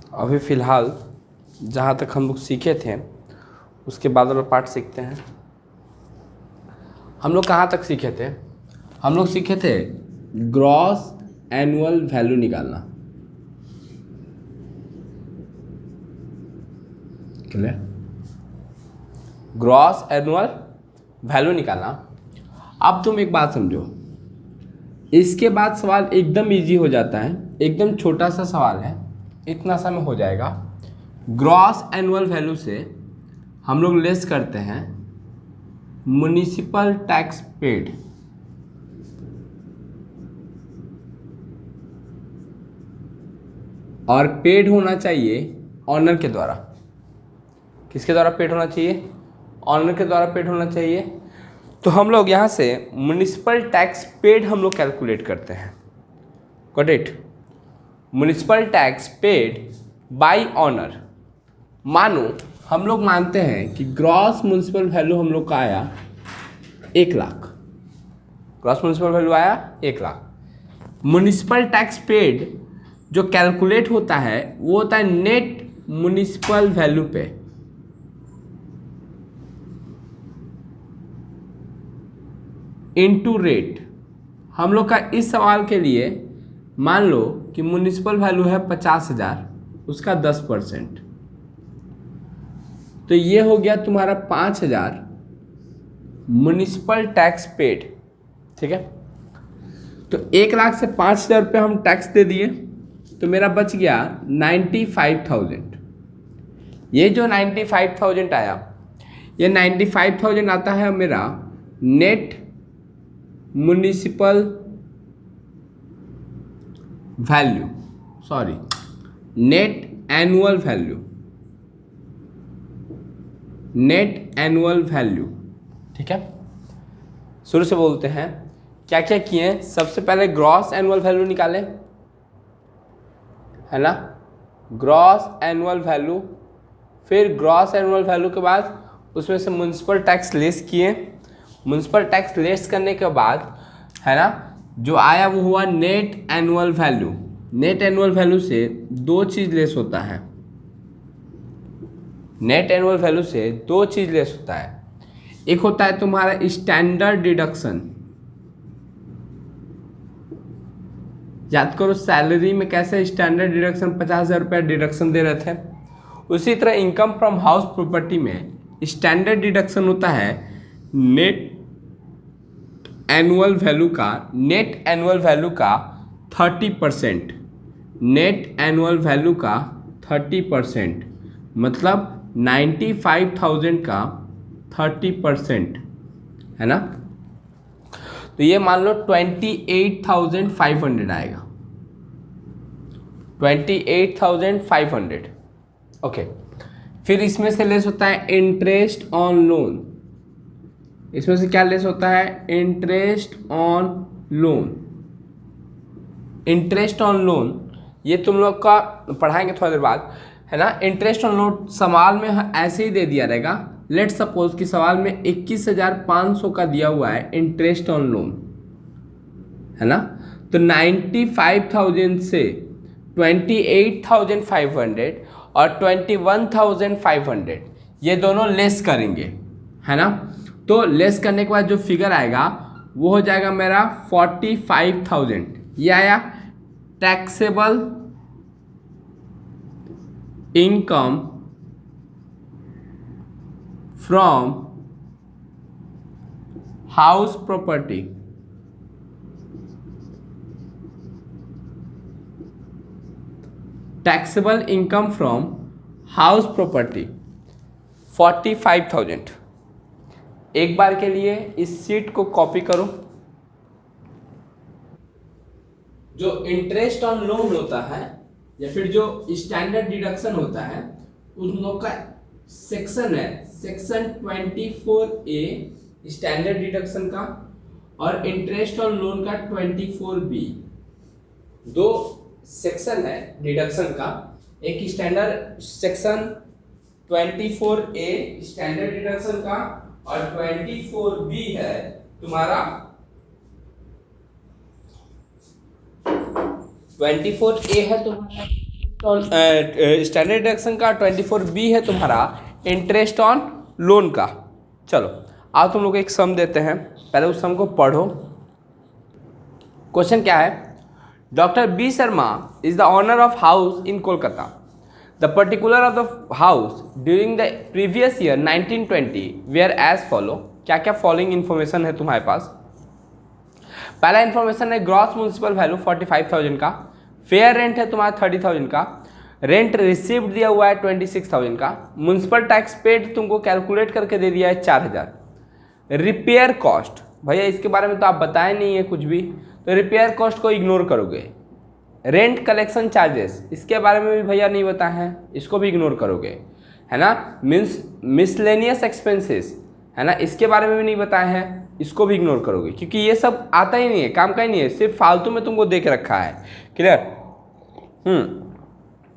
अभी फ़िलहाल जहाँ तक हम लोग सीखे थे उसके बाद वाला पार्ट सीखते हैं। हम लोग कहाँ तक सीखे थे? हम लोग सीखे थे ग्रॉस एनुअल वैल्यू निकालना। क्लियर? ग्रॉस एनुअल वैल्यू निकालना। अब तुम एक बात समझो, इसके बाद सवाल एकदम इजी हो जाता है, एकदम छोटा सा सवाल है, इतना सा में हो जाएगा। ग्रॉस एनुअल वैल्यू से हम लोग लेस करते हैं म्युनिसिपल टैक्स पेड। और पेड होना चाहिए ऑनर के द्वारा। किसके द्वारा पेड होना चाहिए? ऑनर के द्वारा पेड होना चाहिए। तो हम लोग यहाँ से म्युनिसिपल टैक्स पेड हम लोग कैलकुलेट करते हैं। Got it? Municipal tax paid by honour. मानो हम लोग मानते हैं कि ग्रॉस म्युनिसिपल वैल्यू हम लोग का आया 1 लाख। ग्रॉस म्युनिसिपल वैल्यू आया 1 लाख। म्युनिसिपल टैक्स पेड जो कैलकुलेट होता है वो होता है नेट म्युनिसिपल वैल्यू पे। Into rate. हम लोग का इस सवाल के लिए मान लो कि म्युनिसिपल वैल्यू है 50,000, उसका 10%। तो ये हो गया तुम्हारा 5,000 म्युनिसिपल टैक्स पेड। ठीक है? तो 1 लाख से 5,000 रुपये हम टैक्स दे दिए, तो मेरा बच गया 95,000। ये जो 95,000 आया, ये 95,000 आता है मेरा net municipal value, sorry net annual value, net annual value. ठीक है? शुरू से बोलते हैं क्या क्या किए। सबसे पहले ग्रॉस एनुअल वैल्यू निकालें, है ना? ग्रॉस एनुअल वैल्यू, फिर ग्रॉस एनुअल वैल्यू के बाद उसमें से म्युनिसिपल टैक्स लेस किए। म्युनिसिपल टैक्स लेस करने के बाद, है ना, जो आया वो हुआ net annual value. Net annual value से 2 चीज़ लेस होता है। नेट एनुअल वैल्यू से 2 चीज़ लेस होता है। एक होता है तुम्हारा स्टैंडर्ड डिडक्शन। याद करो सैलरी में कैसे स्टैंडर्ड डिडक्शन 50,000 रुपये डिडक्शन दे रहे थे। उसी तरह इनकम फ्रॉम हाउस प्रॉपर्टी में स्टैंडर्ड डिडक्शन होता है नेट एनुअल वैल्यू का, नेट एनुअल वैल्यू का 30%। नेट एनुअल वैल्यू का 30%, मतलब 95,000 का 30%, है ना? तो ये मान लो 28,500 आएगा। 28,500। ओके। फिर इसमें से लेस होता है इंटरेस्ट ऑन लोन। इसमें से क्या लेस होता है? Interest on loan. Interest on loan ये तुम लोग का पढ़ाएंगे थोड़ी देर बाद, है ना? इंटरेस्ट ऑन लोन सवाल में ऐसे ही दे दिया रहेगा। लेट सपोज कि सवाल में 21,500 का दिया हुआ है इंटरेस्ट ऑन लोन, है ना? तो 95,000 से 28,500 और 21,500 ये दोनों लेस करेंगे, है ना? तो लेस करने के बाद जो फिगर आएगा वो हो जाएगा मेरा 45,000। ये आया taxable income from house property. Taxable income from house property 45,000। एक बार के लिए इस शीट को कॉपी करो। जो इंटरेस्ट ऑन लोन होता है या फिर जो स्टैंडर्ड डिडक्शन होता है उन लोग का सेक्शन है, सेक्शन 24A स्टैंडर्ड डिडक्शन का और इंटरेस्ट ऑन लोन का 24B। 2 सेक्शन है डिडक्शन का, एक standard section 24A standard deduction का और 24B है तुम्हारा 24A है तुम्हारा स्टैंडर्ड डिडक्शन का, 24B है तुम्हारा इंटरेस्ट ऑन लोन का। चलो आओ तुम लोग एक सम देते हैं, पहले उस सम को पढ़ो। क्वेश्चन क्या है, doctor B Sharma is the owner of house in Kolkata. The particular of the house during the previous year 1920 were as follow. क्या क्या फॉलोइंग इन्फॉर्मेशन है तुम्हारे पास। पहला इन्फॉर्मेशन है ग्रॉस म्यूनसिपल वैल्यू 45,000 का, फेयर रेंट है तुम्हारा 30,000 का, रेंट रिसीव्ड दिया हुआ है 26,000 का, म्यूनसिपल टैक्स पेड तुमको कैलकुलेट करके दे दिया है 4,000। रिपेयर कॉस्ट भैया इसके बारे में तो आप बताए नहीं है कुछ भी, तो रिपेयर कॉस्ट को इग्नोर करोगे। रेंट कलेक्शन चार्जेस इसके बारे में भी भैया नहीं बताए हैं, इसको भी इग्नोर करोगे, है ना। मीन्स मिसलेनियस एक्सपेंसेस है ना, इसके बारे में भी नहीं बताए हैं, इसको भी इग्नोर करोगे क्योंकि ये सब आता ही नहीं है, काम का ही नहीं है, सिर्फ फालतू में तुमको देख रखा है। Clear.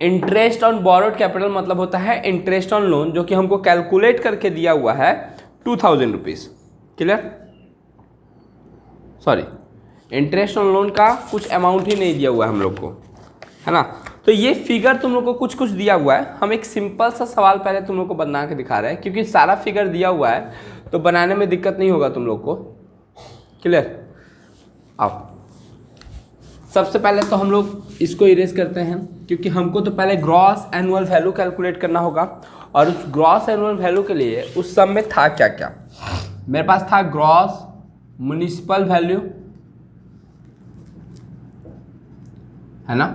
Interest on borrowed capital मतलब होता है इंटरेस्ट ऑन लोन, जो कि हमको कैलकुलेट करके दिया हुआ है 2,000 rupees. Clear, sorry interest on loan का कुछ अमाउंट ही नहीं दिया हुआ है हम लोग को, है ना। तो ये फिगर तुम लोग को कुछ कुछ दिया हुआ है, हम एक सिंपल सा सवाल पहले तुम लोग को बना के दिखा रहे हैं क्योंकि सारा फिगर दिया हुआ है तो बनाने में दिक्कत नहीं होगा तुम लोग को। क्लियर। अब सबसे पहले तो हम लोग इसको इरेज करते हैं क्योंकि हमको तो पहले ग्रॉस एनुअल वैल्यू कैलकुलेट करना होगा, और उस ग्रॉस एनुअल वैल्यू के लिए उस सम में था क्या क्या। मेरे पास था ग्रॉस म्युनिसिपल वैल्यू, है ना,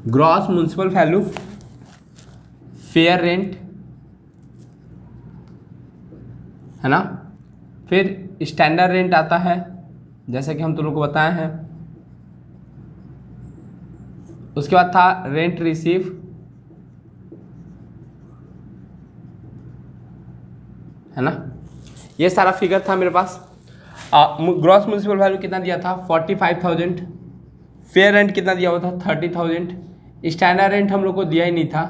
gross municipal value, fair rent, है ना, फिर स्टैंडर्ड रेंट आता है जैसे कि हम तुम लोग को बताए हैं, उसके बाद था रेंट रिसीव, है ना। ये सारा फिगर था मेरे पास। ग्रॉस म्युनिसिपल वैल्यू कितना दिया था 45,000, फेयर रेंट कितना दिया हुआ था 30,000, स्टैंडर्ड रेंट हम लोग को दिया ही नहीं था,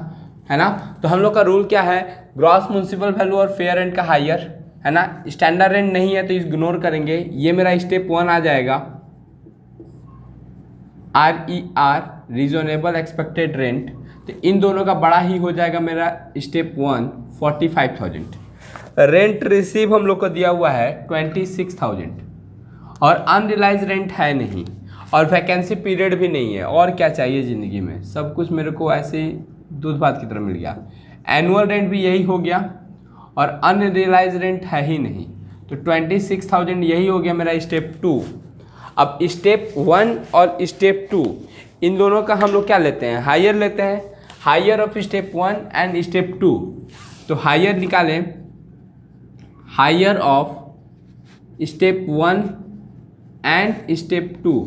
है ना। तो हम लोग का रूल क्या है, ग्रॉस म्युनिसिपल वैल्यू और फेयर रेंट का हायर, है ना, स्टैंडर्ड रेंट नहीं है तो इग्नोर करेंगे। ये मेरा स्टेप 1 आ जाएगा, RER रीजनेबल एक्सपेक्टेड रेंट, तो इन दोनों का बड़ा ही हो जाएगा मेरा स्टेप 1 45,000। रेंट रिसीव हम लोग को दिया हुआ है 26,000, और अनरिलाइज रेंट है नहीं, और वैकेंसी पीरियड भी नहीं है, और क्या चाहिए ज़िंदगी में, सब कुछ मेरे को ऐसे ही दूध भात की तरह मिल गया। एनुअल रेंट भी यही हो गया, और अनरिलाइज रेंट है ही नहीं, तो 26,000 यही हो गया मेरा स्टेप 2। अब स्टेप 1 और स्टेप 2 इन दोनों का हम लोग क्या लेते हैं, हायर लेते हैं, higher of step 1 and step 2। तो हायर निकालें, higher of step 1 and step 2,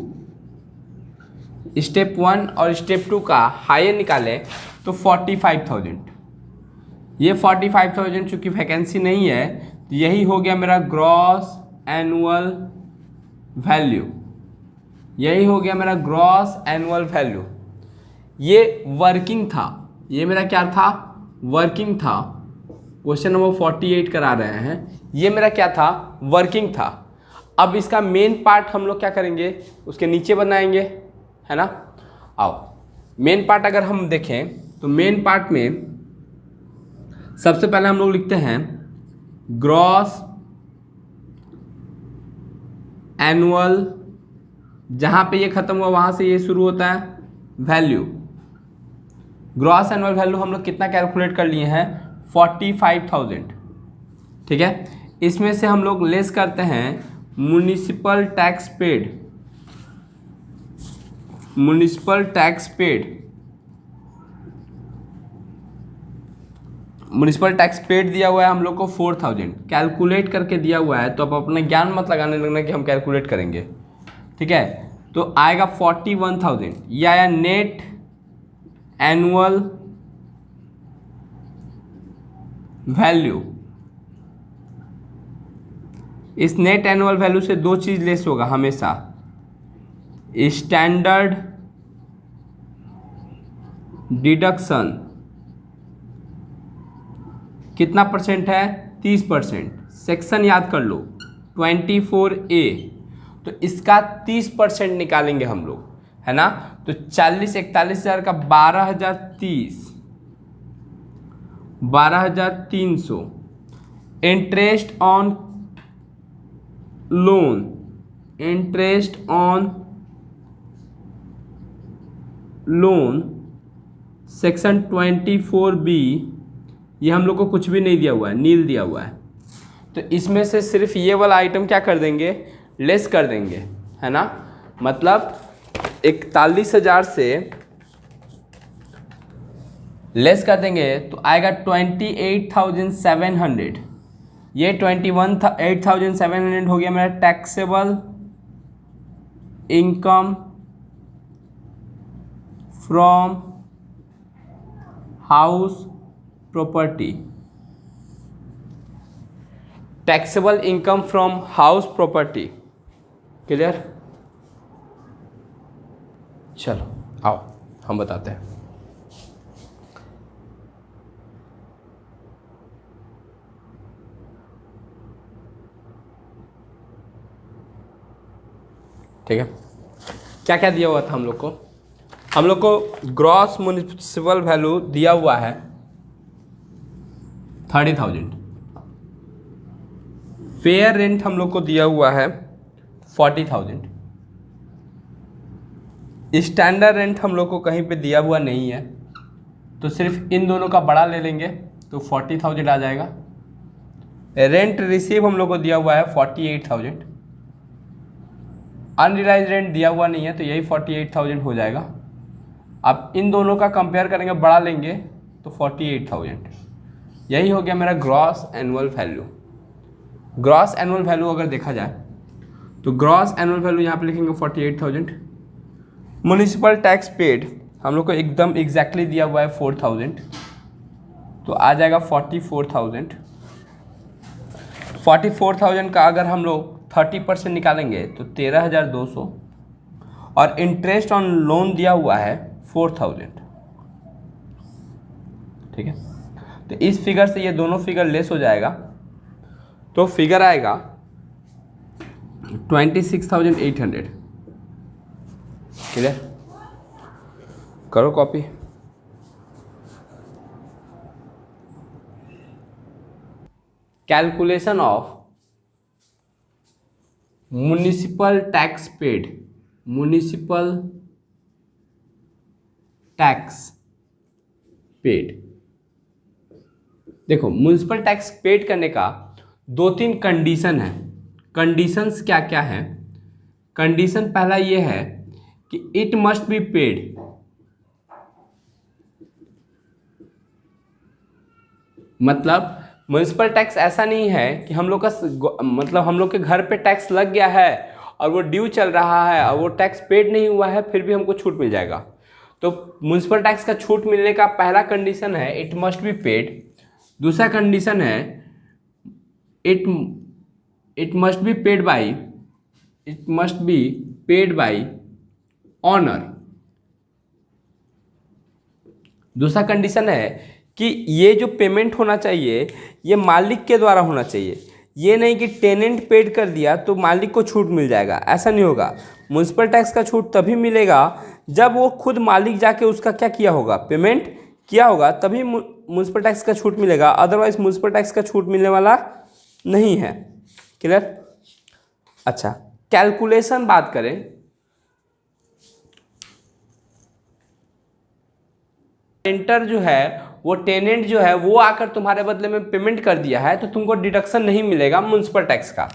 step 1 और स्टेप 2 का हायर निकालें तो 45,000। ये 45,000 चूँकि वैकेंसी नहीं है तो यही हो गया मेरा ग्रॉस एनुअल वैल्यू, यही हो गया मेरा ग्रॉस एनुअल वैल्यू। ये वर्किंग था, ये मेरा क्या था, वर्किंग था। क्वेश्चन नंबर 48 करा रहे हैं, ये मेरा क्या था, वर्किंग था। अब इसका मेन पार्ट हम लोग क्या करेंगे, उसके नीचे बनाएंगे, है ना। आओ मेन पार्ट अगर हम देखें तो मेन पार्ट में सबसे पहले हम लोग लिखते हैं ग्रॉस एनुअल, जहाँ पे ये खत्म हुआ वहाँ से ये शुरू होता है, वैल्यू। ग्रॉस एनुअल वैल्यू हम लोग कितना कैलकुलेट कर लिए हैं 45,000, ठीक है। इसमें से हम लोग लेस करते हैं municipal tax paid, municipal tax paid, municipal tax paid दिया हुआ है हम लोग को 4,000, कैलकुलेट करके दिया हुआ है, तो अब अपना ज्ञान मत लगाने लगना कि हम कैलकुलेट करेंगे, ठीक है। तो आएगा 41,000, ये आया नेट एनुअल वैल्यू। इस नेट एनुअल वैल्यू से दो चीज़ लेस होगा हमेशा, स्टैंडर्ड डिडक्शन कितना परसेंट है 30%, सेक्शन याद कर लो 24A, तो इसका 30% निकालेंगे हम लोग। है ना। तो 40 41,000 का 12,030, 12,300 interest on loan, interest on loan section 24B, ये हम लोग को कुछ भी नहीं दिया हुआ है, नील दिया हुआ है। तो इसमें से सिर्फ ये वाला आइटम क्या कर देंगे, लेस कर देंगे, है ना। मतलब 41,000 से लेस कर देंगे तो आएगा 28,700। ये 28,700 हो गया मेरा taxable income from house property, taxable income from house property. Clear. चलो आओ हम बताते हैं। ठीक है, क्या क्या दिया हुआ था हम लोग को। हम लोग को ग्रॉस म्युनिसिपल वैल्यू दिया हुआ है 30,000। फेयर रेंट हम लोग को दिया हुआ है 40,000। स्टैंडर्ड रेंट हम लोग को कहीं पे दिया हुआ नहीं है, तो सिर्फ इन दोनों का बड़ा ले लेंगे तो 40,000 आ जाएगा। रेंट रिसीव हम लोग को दिया हुआ है 48,000। अनरिलाइज रेंट दिया हुआ नहीं है तो यही 48,000 हो जाएगा। अब इन दोनों का कंपेयर करेंगे, बड़ा लेंगे तो 48,000। यही हो गया मेरा gross annual value. Gross annual value अगर देखा जाए तो ग्रॉस एनुअल वैल्यू यहाँ पे लिखेंगे 48,000। म्युनिसिपल टैक्स पेड हम लोग को एकदम एग्जैक्टली दिया हुआ है 4,000, तो आ जाएगा 44,000। 44,000 का अगर हम लोग 30% निकालेंगे तो 13,200, और इंटरेस्ट ऑन लोन दिया हुआ है 4,000। ठीक है, तो इस फिगर से ये दोनों फिगर लेस हो जाएगा, तो फिगर आएगा 26,800। क्लियर, करो copy. Calculation of municipal tax paid, municipal tax paid. देखो, म्युनिसिपल टैक्स पेड करने का 2-3 कंडीशन है। कंडीशंस क्या क्या है। कंडीशन पहला ये है कि इट मस्ट बी पेड, मतलब म्युनिसिपल टैक्स ऐसा नहीं है कि हम लोग का मतलब हम लोग के घर पे टैक्स लग गया है और वो ड्यू चल रहा है और वो टैक्स पेड नहीं हुआ है फिर भी हमको छूट मिल जाएगा। तो म्युनिसिपल टैक्स का छूट मिलने का पहला कंडीशन है इट मस्ट बी पेड। दूसरा कंडीशन है it must be paid by, it must be paid by owner. दूसरा कंडीशन है कि ये जो पेमेंट होना चाहिए ये मालिक के द्वारा होना चाहिए। ये नहीं कि टेनेंट पेड कर दिया तो मालिक को छूट मिल जाएगा, ऐसा नहीं होगा। म्युनिसिपल टैक्स का छूट तभी मिलेगा जब वो खुद मालिक जाके उसका क्या किया होगा, पेमेंट किया होगा, तभी म्युनिसिपल टैक्स का छूट मिलेगा। अदरवाइज म्युनिसिपल टैक्स का छूट मिलने वाला नहीं है। क्लियर। अच्छा, कैलकुलेशन बात करें, टेंटर जो है वो टेनेंट जो है वो आकर तुम्हारे बदले में पेमेंट कर दिया है तो तुमको डिडक्शन नहीं मिलेगा म्युनिसिपल टैक्स का।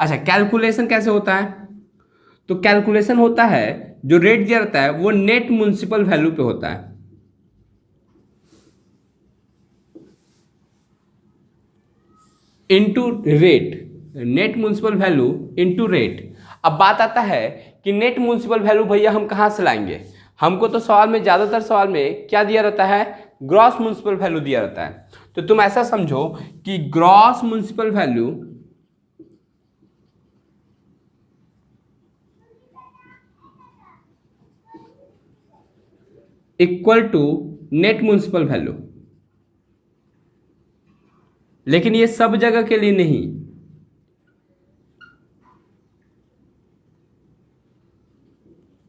अच्छा, कैलकुलेशन कैसे होता है, तो कैलकुलेशन होता है जो रेट दिया रहता है वो नेट म्युनिसिपल वैल्यू पे होता है, into rate, net municipal value into rate. अब बात आता है कि नेट म्युनिसिपल वैल्यू भैया हम कहाँ से लाएंगे। हमको तो सवाल में ज़्यादातर सवाल में क्या दिया रहता है, ग्रॉस म्युनिसिपल वैल्यू दिया रहता है। तो तुम ऐसा समझो कि gross municipal value equal to net municipal value. लेकिन ये सब जगह के लिए नहीं,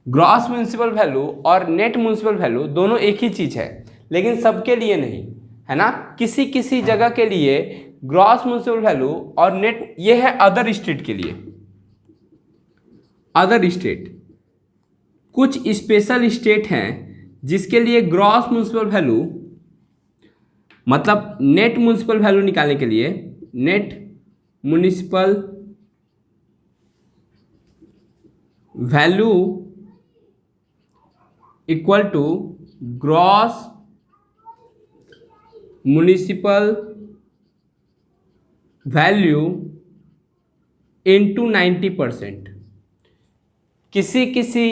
ग्रॉस म्युनिसिपल वैल्यू और नेट म्युनिसिपल वैल्यू दोनों एक ही चीज़ है, लेकिन सबके लिए नहीं, है ना। किसी किसी जगह के लिए ग्रॉस म्युनिसिपल वैल्यू और नेट, ये है अदर स्टेट के लिए। अदर स्टेट, कुछ स्पेशल स्टेट हैं जिसके लिए ग्रॉस म्युनिसिपल वैल्यू, मतलब नेट म्युनिसिपल वैल्यू निकालने के लिए net municipal value equal to gross municipal value into 90%। किसी किसी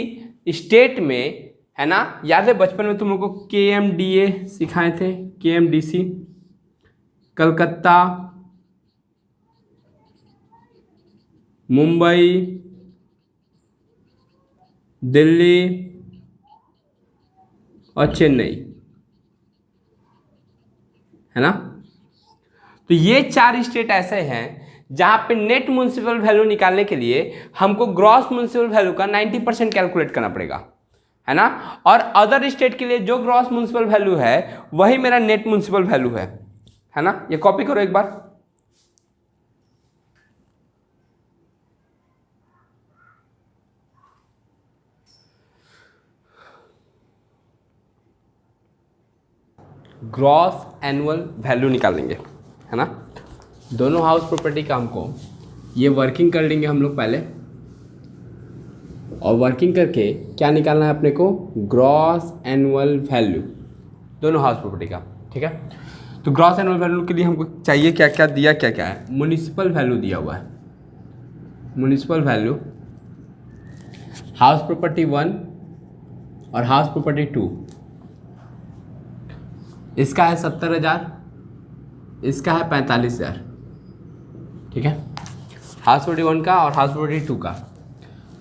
स्टेट में, है ना, याद है बचपन में तुम लोग को KMDA सिखाए थे, KMDC, कलकत्ता, मुंबई, दिल्ली और चेन्नई, है ना। तो ये 4 स्टेट ऐसे हैं जहां पे नेट म्युनिसिपल वैल्यू निकालने के लिए हमको ग्रॉस म्युनिसिपल वैल्यू का 90% कैलकुलेट करना पड़ेगा, है ना। और अदर स्टेट के लिए जो ग्रॉस म्युनिसिपल वैल्यू है वही मेरा नेट म्युनिसिपल वैल्यू है ना। ये कॉपी करो एक बार। ग्रॉस एनुअल वैल्यू निकालेंगे, है ना। दोनों हाउस प्रॉपर्टी का हमको ये वर्किंग कर लेंगे हम लोग पहले, और वर्किंग करके क्या निकालना है अपने को, ग्रॉस एनुअल वैल्यू दोनों हाउस प्रॉपर्टी का, ठीक है। तो ग्रॉस एनुअल वैल्यू के लिए हमको चाहिए क्या क्या दिया, क्या क्या है, म्युनिसिपल वैल्यू दिया हुआ है, म्युनिसिपल वैल्यू, हाउस प्रॉपर्टी 1 और हाउस प्रॉपर्टी 2, इसका है 70,000, इसका है 45,000, ठीक है, हाउस प्रॉपर्टी 1 का और हाउस प्रॉपर्टी 2 का।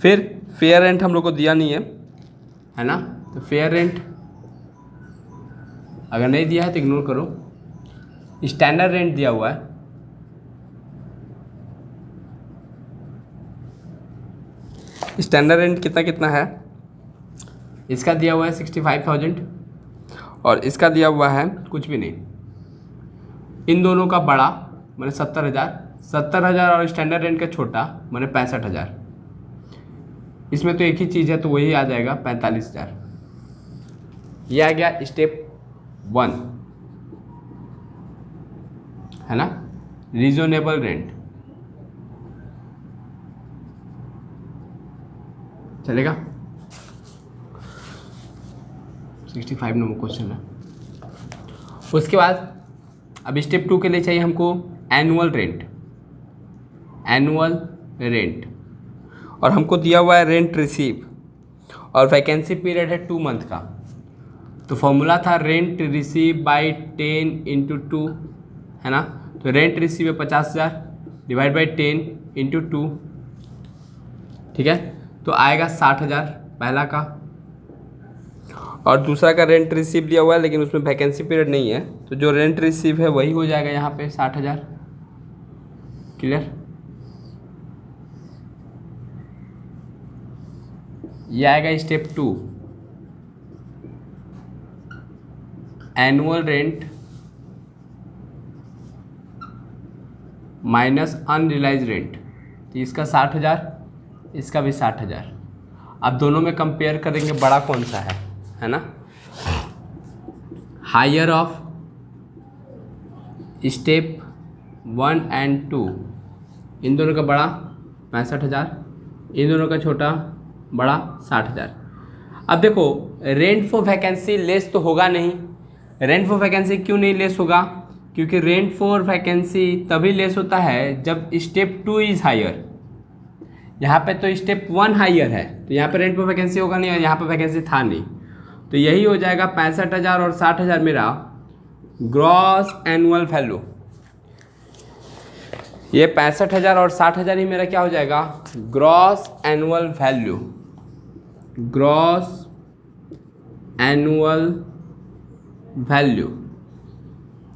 फिर फेयर रेंट हम लोग को दिया नहीं है ना, तो फेयर रेंट अगर नहीं दिया है तो इग्नोर करो। स्टैंडर्ड रेंट दिया हुआ है, स्टैंडर्ड रेंट कितना कितना है, इसका दिया हुआ है 65,000 और इसका दिया हुआ है कुछ भी नहीं। इन दोनों का बड़ा मैंने 70,000 और स्टैंडर्ड रेंट का छोटा मैंने 65,000। इसमें तो एक ही चीज़ है तो वही आ जाएगा 45,000। ये आ गया स्टेप 1, है ना, रीजनेबल रेंट। चलेगा, 65 नंबर क्वेश्चन है। उसके बाद अब स्टेप 2 के लिए चाहिए हमको एनुअल रेंट, एनुअल रेंट, और हमको दिया हुआ है रेंट रिसीव और वैकेंसी पीरियड है 2 मंथ का। तो फॉर्मूला था रेंट रिसीव बाई 10 × 2, है ना। तो रेंट रिसीव है 50,000 डिवाइड बाई 10 × 2, ठीक है, तो आएगा 60,000 पहला का, और दूसरा का रेंट रिसीव लिया हुआ है लेकिन उसमें वैकेंसी पीरियड नहीं है, तो जो रेंट रिसीव है वही हो जाएगा यहाँ पे 60,000। क्लियर, ये आएगा step 2, annual rent minus unrealise rent. तो इसका 60,000, इसका भी 60,000। अब दोनों में कंपेयर करेंगे बड़ा कौन सा है ना। हायर ऑफ स्टेप 1 और 2, इन दोनों का बड़ा 65,000, इन दोनों का छोटा बड़ा 60,000। अब देखो रेंट फॉर वैकेंसी लेस तो होगा नहीं। रेंट फॉर वैकेंसी क्यों नहीं लेस होगा, क्योंकि रेंट फॉर वैकेंसी तभी लेस होता है जब स्टेप 2 इज़ हायर। यहाँ पे तो स्टेप 1 हायर है, तो यहाँ पे रेंट फॉर वैकेंसी होगा नहीं और यहाँ पे वैकेंसी था नहीं, तो यही हो जाएगा 65,000 और 60,000 मेरा ग्रॉस एनुअल वैल्यू। ये 65,000 और 60,000 ही मेरा क्या हो जाएगा, gross annual value, gross annual value.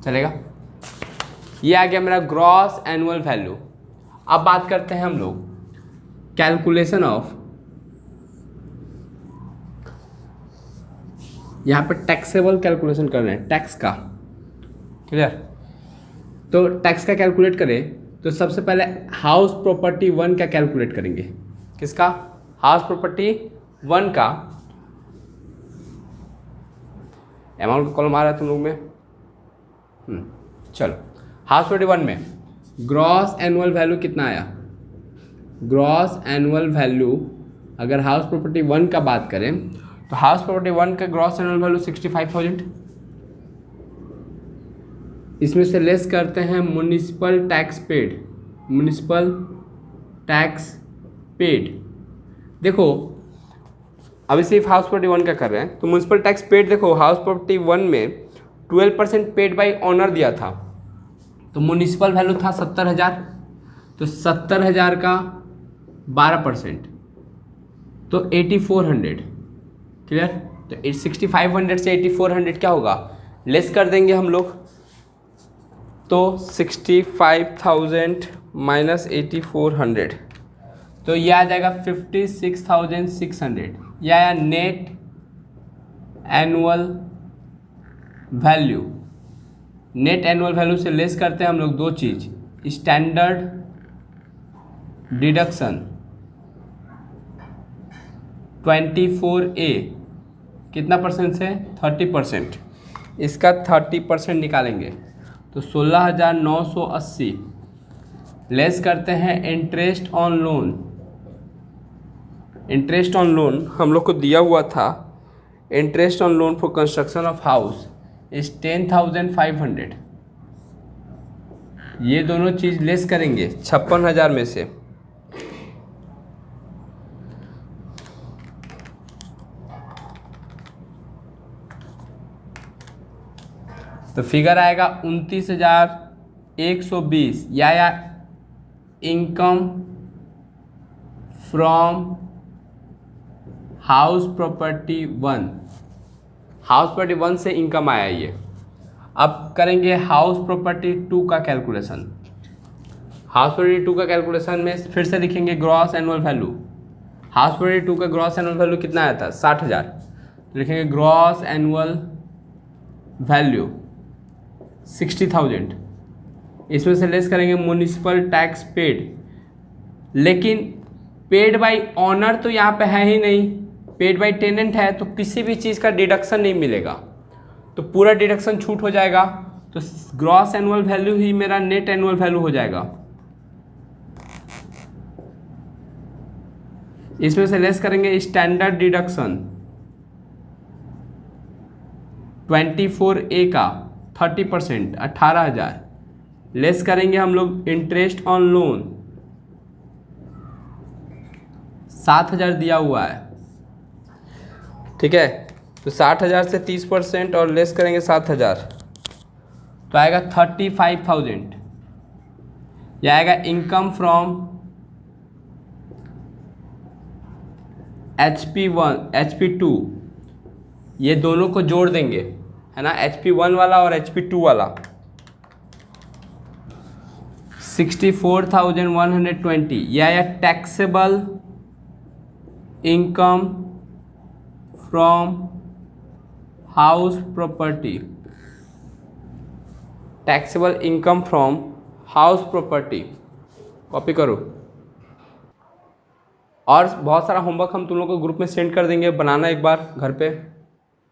चलेगा, ये आ गया मेरा ग्रॉस एनुअल वैल्यू। अब बात करते हैं हम लोग कैलकुलेशन ऑफ यहाँ पे टैक्सेबल कैलकुलेशन कर रहे हैं टैक्स का, क्लियर। तो टैक्स का कैलकुलेट करें तो सबसे पहले हाउस प्रॉपर्टी 1 का कैलकुलेट करेंगे। किसका? हाउस प्रॉपर्टी 1 का। अमाउंट का कॉलम आ रहा है तुम लोग में? चलो, हाउस प्रॉपर्टी 1 में ग्रॉस एनुअल वैल्यू कितना आया? ग्रॉस एनुअल वैल्यू अगर हाउस प्रॉपर्टी 1 का बात करें तो हाउस प्रॉपर्टी 1 का ग्रॉस एनुअल वैल्यू 65,000। इसमें से लेस करते हैं municipal tax paid. Municipal tax paid, देखो अभी सिर्फ हाउस प्रॉपर्टी 1 का कर रहे हैं तो म्युनिसिपल टैक्स पेड देखो, हाउस प्रॉपर्टी 1 में 12% पेड बाई ऑनर दिया था, तो म्युनिसिपल वैल्यू था 70,000, तो 70,000 का 12% तो 8400, क्लियर। तो 6500 से 8400 क्या होगा? लेस कर देंगे हम लोग, तो 65,000 माइनस 8400, तो ये आ जाएगा 56,600। यह आया net annual value. Net annual value से लेस करते हैं हम लोग दो चीज़, स्टैंडर्ड डिडक्शन 24A कितना परसेंट से? 30%। इसका 30% निकालेंगे तो 16,980 लेस करते हैं interest on loan. Interest on loan हम लोग को दिया हुआ था, interest on loan for construction of house is 10,500। ये दोनों चीज़ लेस करेंगे 56,000 में से, तो फिगर आएगा 29,120। या income from house property 1। House property 1 से इनकम आया ये। अब करेंगे हाउस प्रॉपर्टी 2 का कैलकुलेशन। हाउस प्रॉपर्टी 2 का कैलकुलेशन में फिर से लिखेंगे gross annual value. House property 2 का ग्रॉस एनुअल वैल्यू कितना आया था? 60,000, तो लिखेंगे ग्रॉस एनुअल वैल्यू 60,000। इसमें से लेस करेंगे म्युनिसिपल टैक्स पेड, लेकिन पेड बाय ऑनर तो यहाँ पे है ही नहीं, पेड बाय टेनेंट है, तो किसी भी चीज़ का डिडक्शन नहीं मिलेगा, तो पूरा डिडक्शन छूट हो जाएगा, तो ग्रॉस एनुअल वैल्यू ही मेरा नेट एनुअल वैल्यू हो जाएगा। इसमें से लेस करेंगे स्टैंडर्ड डिडक्शन 24A का 30% 18,000, लेस करेंगे हम लोग इंटरेस्ट ऑन लोन 7,000 दिया हुआ है, ठीक है। तो 60,000 से 30% और लेस करेंगे 7,000, तो आएगा 35,000। यह आएगा इनकम फ्रॉम HP1 HP2, ये दोनों को जोड़ देंगे, है ना, HP1 वाला और HP2 वाला। 64,120 यह आया taxable income from house property. Taxable income from house property, copy करो। और बहुत सारा होमवर्क हम तुम लोगों को ग्रुप में सेंड कर देंगे, बनाना एक बार घर पे।